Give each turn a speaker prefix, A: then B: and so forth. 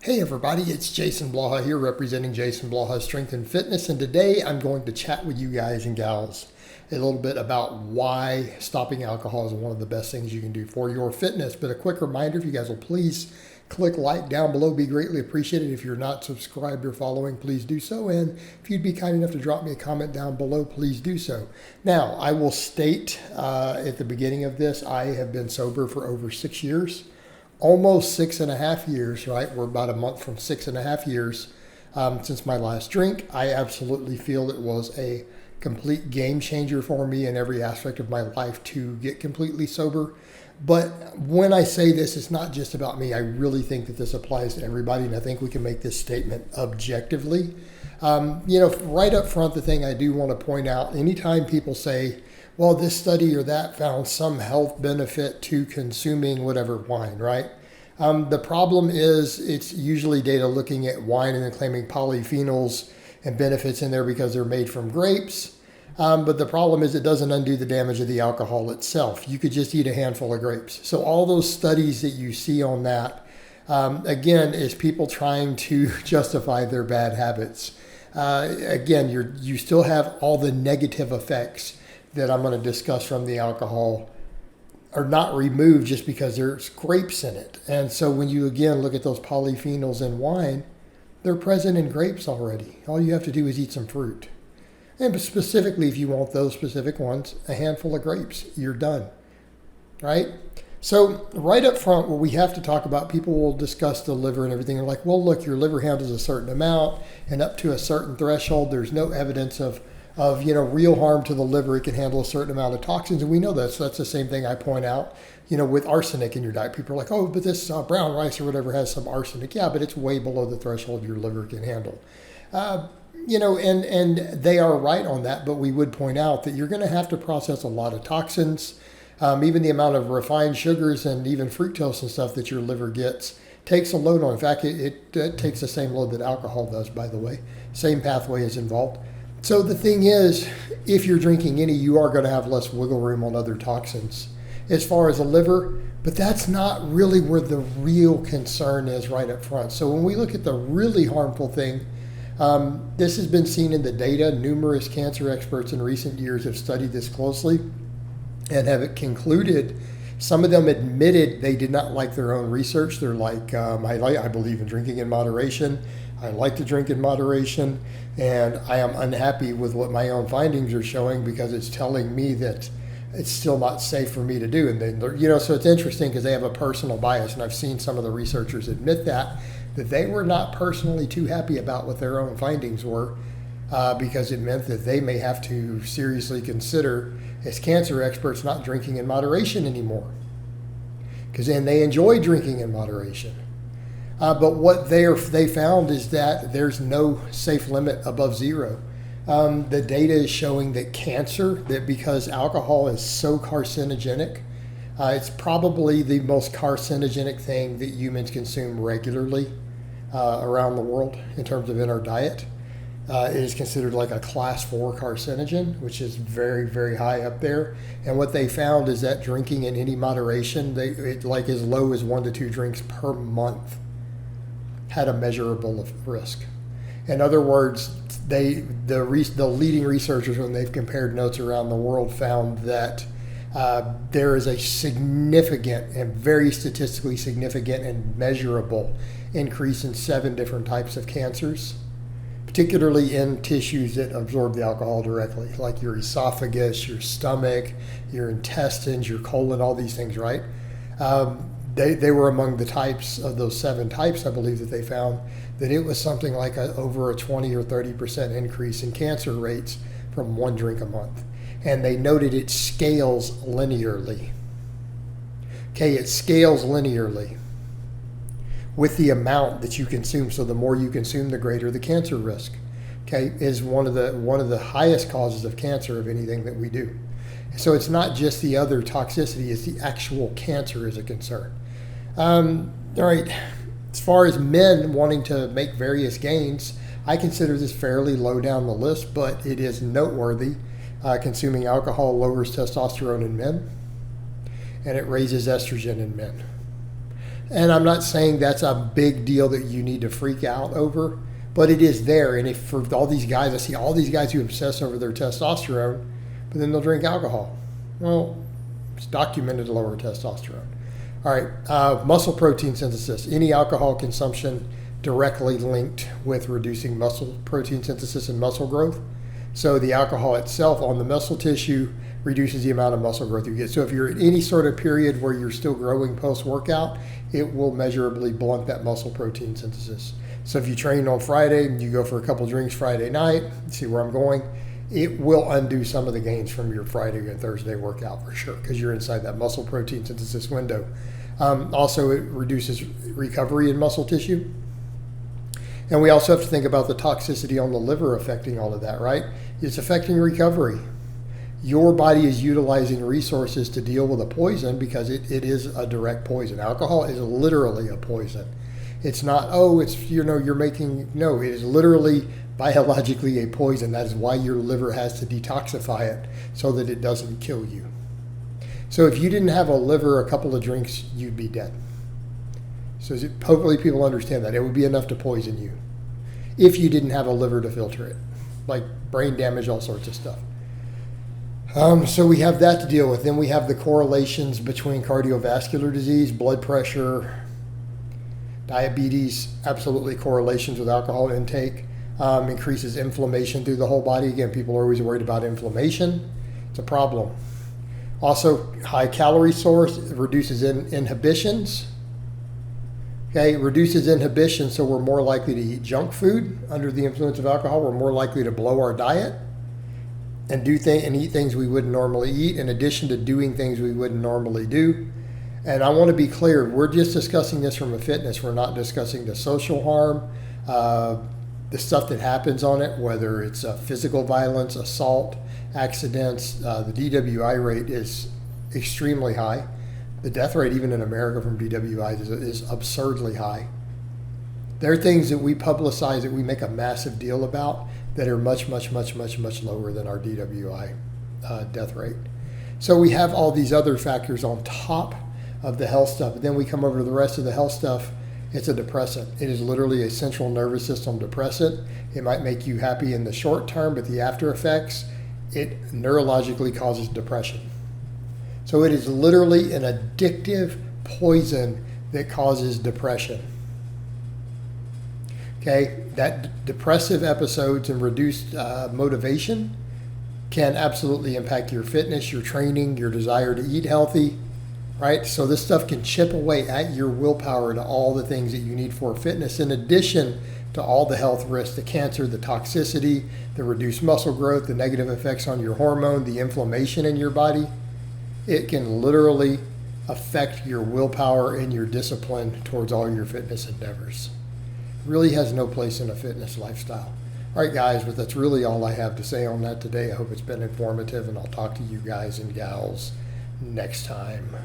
A: Hey everybody, it's Jason Blaha here representing Jason Blaha Strength and Fitness, and today I'm going to chat with you guys and gals a little bit about why stopping alcohol is one of the best things you can do for your fitness. But a quick reminder, if you guys will please click like down below, be greatly appreciated. If you're not subscribed or following, please do so. And if you'd be kind enough to drop me a comment down below, please do so. Now, I will state at the beginning of this, I have been sober for over 6 years. Almost 6.5 years, right? We're about a month from 6.5 years since my last drink. I absolutely feel it was a complete game changer for me in every aspect of my life to get completely sober. But when I say this, it's not just about me. I really think that this applies to everybody, and I think we can make this statement objectively. Right up front, the thing I do want to point out, anytime people say, well, this study or that found some health benefit to consuming whatever wine, right? The problem is it's usually data looking at wine and then claiming polyphenols and benefits in there because they're made from grapes. But the problem is it doesn't undo the damage of the alcohol itself. You could just eat a handful of grapes. So all those studies that you see on that, again, is people trying to justify their bad habits. You still have all the negative effects that I'm going to discuss from the alcohol are not removed just because there's grapes in it. And so when you again look at those polyphenols in wine, they're present in grapes already. All you have to do is eat some fruit. And specifically, if you want those specific ones, a handful of grapes, you're done, right? So right up front, what we have to talk about, people will discuss the liver and everything. They're like, well, look, your liver handles a certain amount, and up to a certain threshold, there's no evidence of real harm to the liver. It can handle a certain amount of toxins, and we know that. So that's the same thing I point out, with arsenic in your diet. People are like, oh, but this brown rice or whatever has some arsenic. Yeah, but it's way below the threshold your liver can handle. And they are right on that, but we would point out that you're going to have to process a lot of toxins. Even the amount of refined sugars and even fructose and stuff that your liver gets takes a load on. In fact, it takes the same load that alcohol does, by the way. Same pathway is involved. So the thing is, if you're drinking any, you are going to have less wiggle room on other toxins as far as the liver, but that's not really where the real concern is right up front. So when we look at the really harmful thing, this has been seen in the data. Numerous cancer experts in recent years have studied this closely and have concluded. Some of them admitted they did not like their own research. They're like, I believe in drinking in moderation. I like to drink in moderation, and I am unhappy with what my own findings are showing because it's telling me that it's still not safe for me to do. And then, so it's interesting because they have a personal bias, and I've seen some of the researchers admit that they were not personally too happy about what their own findings were because it meant that they may have to seriously consider, as cancer experts, not drinking in moderation anymore because then they enjoy drinking in moderation. But what they found is that there's no safe limit above zero. The data is showing that that because alcohol is so carcinogenic, it's probably the most carcinogenic thing that humans consume regularly around the world in terms of in our diet. It is considered like a class 4 carcinogen, which is very, very high up there. And what they found is that drinking in any moderation, like as low as 1 to 2 drinks per month, had a measurable risk. In other words, the leading researchers, when they've compared notes around the world, found that there is a significant and very statistically significant and measurable increase in 7 different types of cancers, particularly in tissues that absorb the alcohol directly, like your esophagus, your stomach, your intestines, your colon, all these things, right? They were among the types of those 7 types, I believe, that they found that it was something like over a 20 or 30% increase in cancer rates from 1 drink a month. And they noted it scales linearly. Okay, it scales linearly with the amount that you consume. So the more you consume, the greater the cancer risk. Okay, is one of the highest causes of cancer of anything that we do. So it's not just the other toxicity, it's the actual cancer is a concern. All right, as far as men wanting to make various gains, I consider this fairly low down the list, but it is noteworthy. Consuming alcohol lowers testosterone in men, and it raises estrogen in men. And I'm not saying that's a big deal that you need to freak out over, but it is there. And if for all these guys, I see all these guys who obsess over their testosterone, but then they'll drink alcohol. Well, it's documented to lower testosterone. All right, muscle protein synthesis. Any alcohol consumption directly linked with reducing muscle protein synthesis and muscle growth. So the alcohol itself on the muscle tissue reduces the amount of muscle growth you get. So if you're in any sort of period where you're still growing post-workout, it will measurably blunt that muscle protein synthesis. So if you train on Friday and you go for a couple drinks Friday night, see where I'm going, it will undo some of the gains from your Friday and Thursday workout for sure, because you're inside that muscle protein synthesis window. Also, it reduces recovery in muscle tissue. And we also have to think about the toxicity on the liver affecting all of that, right? It's affecting recovery. Your body is utilizing resources to deal with a poison because it is a direct poison. Alcohol is literally a poison. It's not, oh, it's, you're making, no, it is literally biologically a poison. That is why your liver has to detoxify it so that it doesn't kill you. So if you didn't have a liver, a couple of drinks, you'd be dead. So hopefully people understand that. It would be enough to poison you if you didn't have a liver to filter it, like brain damage, all sorts of stuff. So we have that to deal with. Then we have the correlations between cardiovascular disease, blood pressure, diabetes, absolutely correlations with alcohol intake. Increases inflammation through the whole body. Again, people are always worried about inflammation. It's a problem. Also, high calorie source reduces inhibitions. Okay, it reduces inhibition, so we're more likely to eat junk food under the influence of alcohol. We're more likely to blow our diet and eat things we wouldn't normally eat, in addition to doing things we wouldn't normally do. And I want to be clear, we're just discussing this from a fitness. We're not discussing the social harm, the stuff that happens on it, whether it's physical violence, assault, accidents. The DWI rate is extremely high. The death rate, even in America from DWIs, is absurdly high. There are things that we publicize, that we make a massive deal about, that are much, much, much, much, much lower than our DWI death rate. So we have all these other factors on top of the health stuff. But then we come over to the rest of the health stuff. It's a depressant. It is literally a central nervous system depressant. It might make you happy in the short term, but the after effects, it neurologically causes depression. So it is literally an addictive poison that causes depression. Okay, that depressive episodes and reduced motivation can absolutely impact your fitness, your training, your desire to eat healthy, right? So this stuff can chip away at your willpower to all the things that you need for fitness, in addition to all the health risks, the cancer, the toxicity, the reduced muscle growth, the negative effects on your hormone, the inflammation in your body. It can literally affect your willpower and your discipline towards all your fitness endeavors. It really has no place in a fitness lifestyle. All right, guys, but that's really all I have to say on that today. I hope it's been informative, and I'll talk to you guys and gals next time.